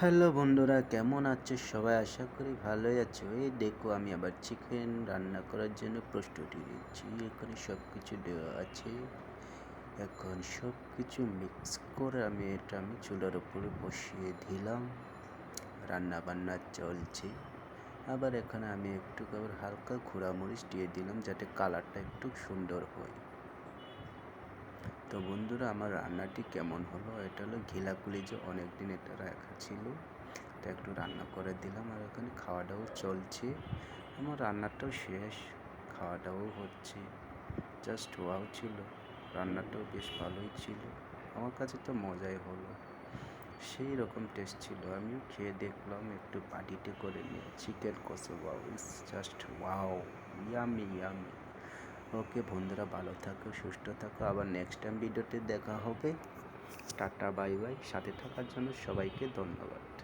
Hello বন্ধুরা, কেমন আছো সবাই? আশা করি ভালোই আছো। এই দেখো, আমি আবার চিকেন রান্না করার জন্য প্রস্তুতি নিচ্ছি। এখানে সব কিছু দেওয়া আছে। এখন সব কিছু মিক্স করে আমি চুলার উপরে বসিয়ে দিলাম। রান্না বান্না চলছে। আবার এখানে আমি একটু আবার হালকা মরিচ দিয়ে দিলাম, যাতে কালারটা একটু সুন্দর হয়। তো বন্ধুরা, আমার রান্নাটি কেমন হলো? এটা হলো ঘিলা কলিজা, অনেকদিন এটা রাখা ছিল, তো একটু রান্না করে দিলাম। আর এখানে খাওয়া দাওয়া চলছে। আমার রান্নাটাও শেষ, খাওয়া দাওয়াও হচ্ছে। জাস্ট ওয়াও ছিল, রান্নাটাও বেশ ভালোই ছিল। আমার কাছে তো মজাই হলো, সেই রকম টেস্ট ছিল। আমিও খেয়ে দেখলাম, একটু পাটিতে করে নিয়ে চিকেন কষা। Wow, it's just wow, yummy yummy. Okay বন্ধুরা, ভালো থাকো, সুস্থ থাকো। আবার নেক্সট টাইম ভিডিওতে দেখা হবে। Tata, bye bye. সাথে থাকার জন্য সবাইকে ধন্যবাদ।